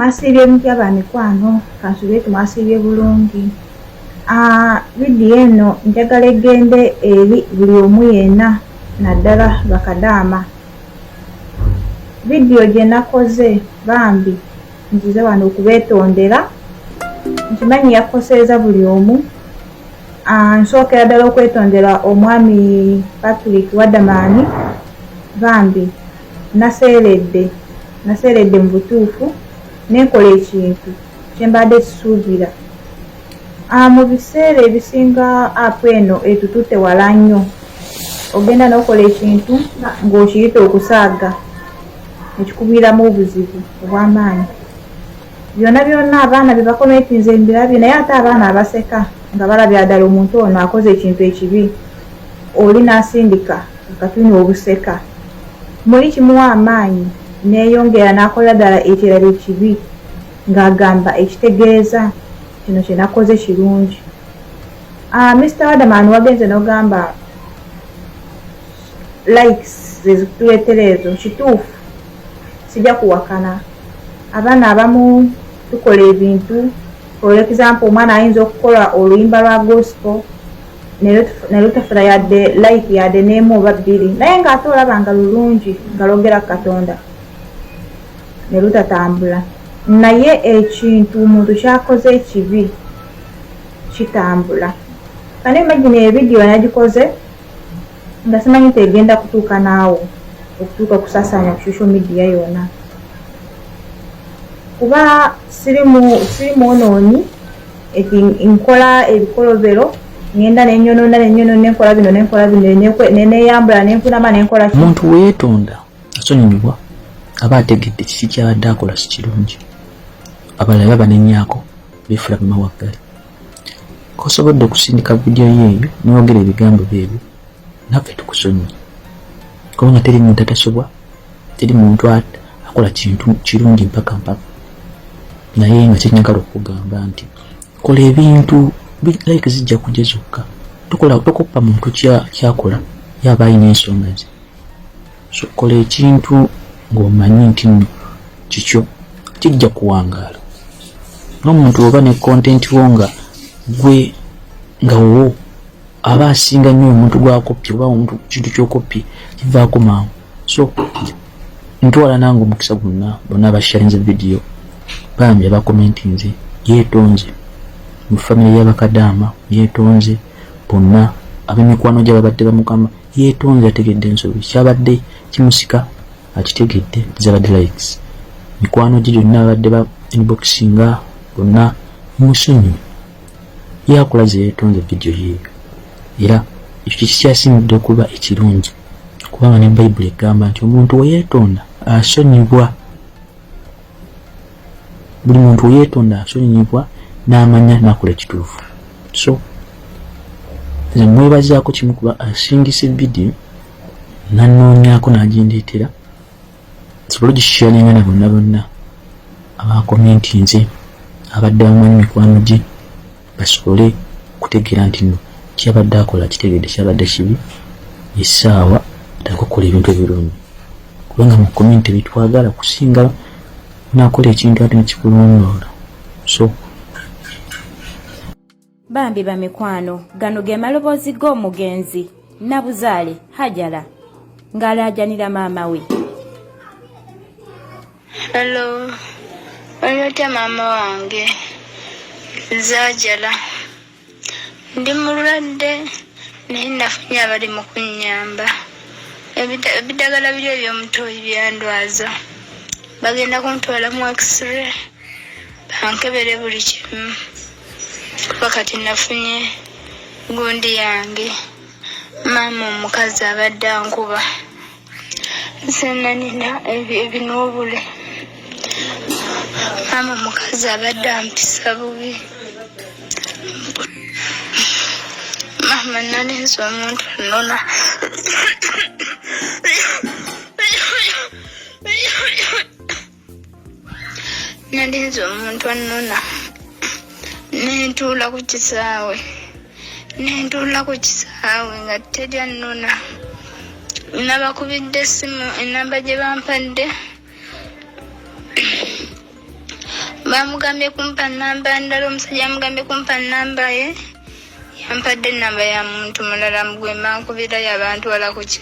Mwasibye mutya ba mikwano kansubye tumwasibye bulungi. Video eno njagala egende eri buli omu yenna naddala bakadaama. Video gye nakoze bambi nzize wano okubeetondera. Nkimanyi yakoseeza buli omu. Nsookera ddala okwetondera omwami Patrick Wadamani bambi naseeredde mu butuufu nenkola ekintu kye mbadde kisuubira. Mu biseera ebisinga app eno etututte wala nnyo. Ogenda n'okola ekintu ng'okiyita okusaaga ekikubiramu obuzibu obw'amaanyi. Byonna abaana bye bakometinze mbirabye, naye ate abaana abaseka nga balabya ddala omuntu ono akoze ekintu ekibi, oli n'asindika akatuni obuseka. Muli kimuwa amaanyi neeyongera n'akola ddala ekirala ekibi ng'agamba ekitegeeza kino kye nakoze kirungi. Mr. Wadamani wagenze n'ogamba likes zezituleetera ezo kituufu, sijja kuwakana. Abaana abamu tukola ebintu, for example omwana ayinza okukola oluyimba lwa gospel ne lutafuna yadde like yadde n'emu oba bbiri, naye ng'ate olaba nga lulungi nga lwogera Katonda ne lutatambula. Naye ekintu omuntu kyakoze ekibi kitambula. Kane imagine ebidiyo nagikoze nga simanyi nti egenda kutuuka naawo okutuuka kusaasaanya ku social media yonna. Kuba sirimu onoonyi eti nkola ebikolobero ngenda n'ennyonona nenkola bino neneeyambula nenfunama nenkola kino. Omuntu weetonda asonyiyibwa aba ategedde kiki kyabadde akola si kirungi. Abalala baba n'ennyako beefula mu mawaggali. Kosobodde okusindika vidiyo yeeyo n'oyogera ebigambo byebyo naffe tukusonyiye. Kubanga teri muntu atasobwa, teri muntu akola kintu kirungi mpaka. Naye nga kyenyagala okugamba nti kola ebintu like zijja kujja zokka. Tokoppa muntu kyakola yaba ayina ensonga ze. So kola ekintu ng'omanyi nti nno kikyo kijja kuwangaala. N'omuntu oba ne content wo nga gwe nga wo aba asinga nnyo omuntu gw'akopye oba omuntu kintu ky'okopye kivaako mangu. So ntwala nange omukisa bonna abasharinze video bambi abakomentinze yeetonze mu family y'abakadaama, yeetonze bonna ab'emikwano gye babadde bamukama, yeetonze ategedde ensobi kyabadde kimusika akitegedde zabadde likes. Mikwano gye gyonna abadde ba inboxinga bonna musonyi yakola ze yeetonze video yeeyo. Era ekyo kikyasimudde okuba ekirungi kubanga ne Bayibuli egamba nti omuntu weyeetonda asonyibwa. Buli muntu weyeetonda asonyibwa n'amanya n'akola ekituufu. So nze mwebazaako kimu kuba asingisa vidiyo nannoonyaako n'agindeetera nsobole ogisharinga na bonna abakomentinze abadde bamanyi mikwano gye basobole kutegeera nti nno kyabadde akola kitegedde kyabadde kibi essaawa atakukola ebintu ebirungi. Kubanga mu komenti bitwagala kusinga nakola ekintu ate nekikulondoola. So bambi ba mikwano gano ge maloboozi g'omugenzi Nabuzaale Hajara ng'alaajanira maama we. Hello, onyote mama wange Zajala. Ndi mulwadde naye nafunye abali mu kunnyamba. Ebiddagala biri eby'omutoyi byandwaza. Bagenda kuntwala mu x-ray bankebere buli kimu. Wakati nafunye gundi yange maama omukazi abadde ankuba. Nze nina ebinoobule. Maama omukazi abadde ampisa bubi. Mama naninze omuntu annona. Naninze omuntu annona. Nentuula ku kisaawe nga teri annona. Nabakubidde essimu enamba gye bampadde bamugambye kumpa namba ndala, omusajja amugambye kumpa namba ye, yampadde namba ya muntu mulala mugwe mankubirayo abantu wala kuki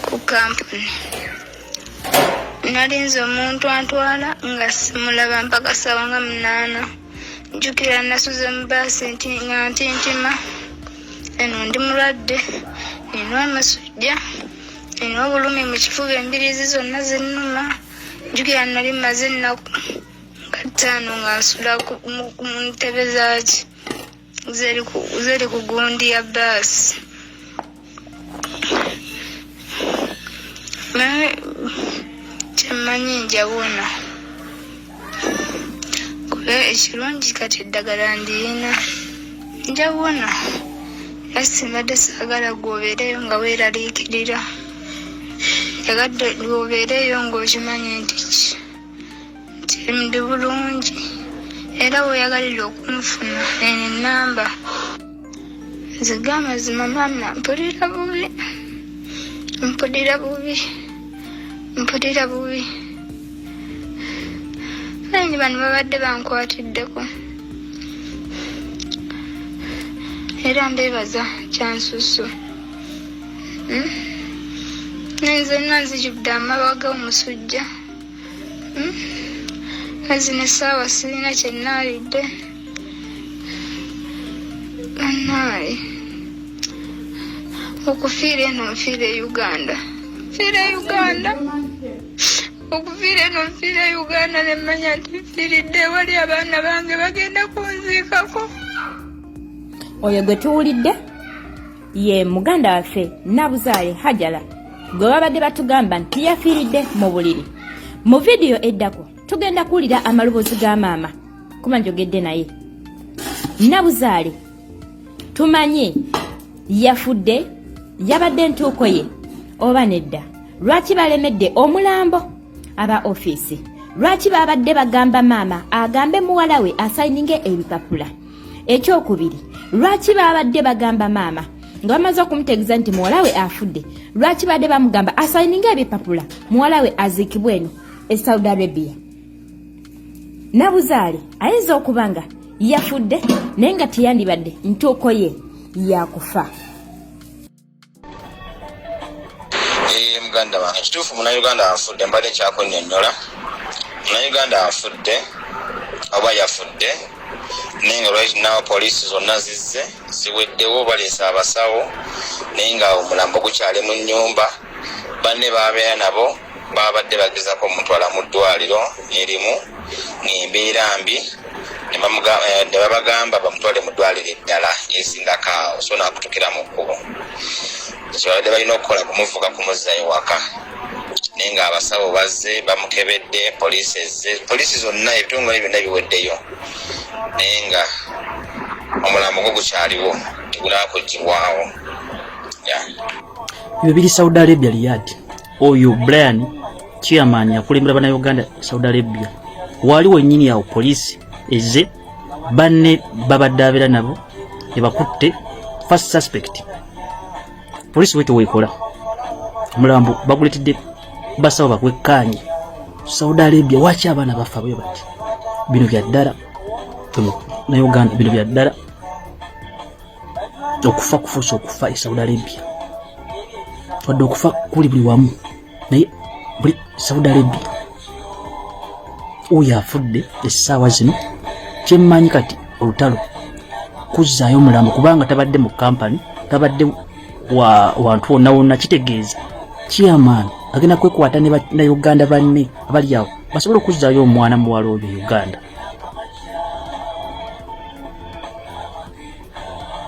ku kampuni. Nalinze omuntu antwala nga simulaba mpaka ssaawa nga 8. Njukira nasuze mu baasi nga ntintima. Eno ndi mulwadde, nina amasujja, nina obulumi mu kifuba, embiriizi zonna zinnuma. Njukira nali maze ennaku nga 5 nga nsula mu ntebe zaaki zeri ku gundi ya baasi. Kyemmanyi njawona kuba ekirungi kati eddagala ndiyina njawona. Simbadde saagala gwobeereyo nga weeraliikirira, yagadde gwobeereyo ng'okimanyi nti ndi bulungi, era weeyagalira okunfuna eno ennamba. Nziga amazima maama, mpulira bubi. Bangi bano babadde bankwatiddeko era mbeebaza kyansusu. Nzenna nzijjudde amabaga g'omusujja. Zino essaawa sirina kye nnaalidde. Bannaaye, okufiira eno nfiire Uganda. Okufiira eno nfiire Uganda, ne mmanya nti nfiiridde ewali abaana bange bagenda kunziikako. Oyo gwe tuwulidde ye muganda waffe Nabuzaale Hajara, gwe babadde batugamba nti yafiiridde mu buliri. Mu vidiyo eddako tugenda kuwulira amaloboozi ga maama kuba njogedde naye. Nabuzaale tumanyi yafudde, yabadde ntuuko ye oba nedda? Lwaki balemedde omulambo aba ofiisi? Lwaki babadde bagamba maama agambe muwala we asayininge ebipapula? Ekyokubiri, lwaki babadde bagamba maama nga bamaze okumutegeeza nti muwala we afudde, lwaki badde bamugamba asayininge ebipapula muwala we aziikibwe eno e Saudi Arabia? Nabuzaale ayinza okuba nga yafudde naye nga teyandibadde ntuuko ye yakufa. Muganda wange kituufu Munnayuganda afudde, mbadde kyakunnyonnyola. Munnayuganda afudde oba yafudde, naye nga right now poliisi zonna zizze ziweddewo, baleese abasawo, naye nga omulambo gukyali mu nnyumba. Banne baabeera nabo babadde bagezako omutwala mu ddwaliro erimu ng'embeera mbi, ne babagamba bamutwale mu ddwaliro eddala erisingako awo, so n'akutukira mu kkubo. Kyabadde balina okukola kumuvuga kumuzzayo waka, naye nga abasawo bazze bamukebedde, poliisi ezze, poliisi zonna ebitongole byonna biweddeyo, naye nga omulambo gwo gukyaliwo, tegulaakuggibwawo. Ebyo biri Saudi Arabia Riyadh. Oyo Brian chairman yakulembera Bannayuganda Saudi Arabia, wali wennyini awo poliisi ezze, banne babadde abeera nabo ebakutte first suspect. Poliisi wete wekola omulambo baguletedde basawo bakwekkaanye Saudi Arabia. Waki abaana bafa bwe bati? Bino bya ddala na Uganda, bino bya ddala. Okufa kufuusa okufa e Saudi Arabia, wadde okufa kuli buli wamu, naye buli Saudi Arabia. Oyo afudde essaawa zino, kyemmanyi kati olutalo kuzzaayo omulambo kubanga tabadde mu kampani, tabadde wantu wonna wonna. Kitegeeza chairman agenda kwekwata ne Uganda banne abali awo basobole okuzzaayo omwana muwala oyo Uganda.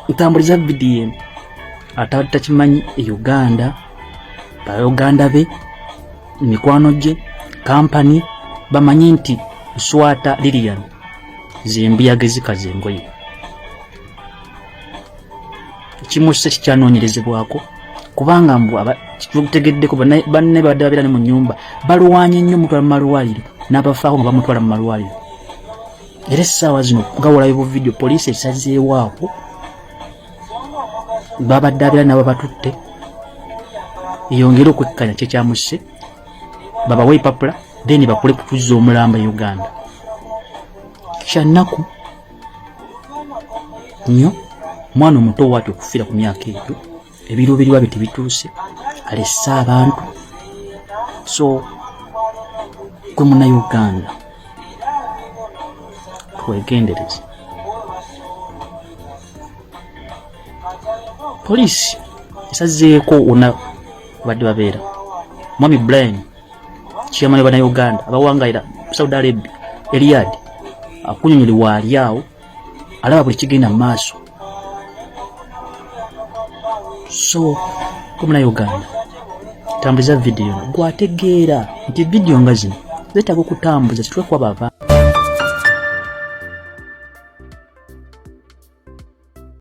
Ntambuliza vidiyo eno atabadde takimanyi e Uganda, Uganda be, mikwano gye, kampani bamanyi nti Swata Lilian zimbiage zikaze engoye. Kimusse kikyanoonyerezebwako kubanga mbu kitutegeddeko banne badde babeera ne mu nnyumba balwanye nnyo mutwala mu malwaliro, n'abafaako nga bamutwala mu malwaliro. Era essaawa zino nga wolayo bu vidiyo, poliisi esazeewo awo, babadde abeera nabo batutte, yongere okwekkanya kye kyamusse, babawe epapula then bakole kutuza omulamba Uganda. Kyanaku nnyo mwana omuto wati okufira ku myaka ebyo ebiro biriwa bitibituuse alessa abantu. So gwe muna Uganda twegendereze. Polisi esazeeko ona badde babeera Mwami Brian chairman wa Uganda abawangaira Saudi Arabia Riyadh akunyunyulibwa ali awo alaba buli kigenda maaso. So kumuna Uganda tambuza video gwategeera nti video nga zino zetaga okutambuza titwe kwa bava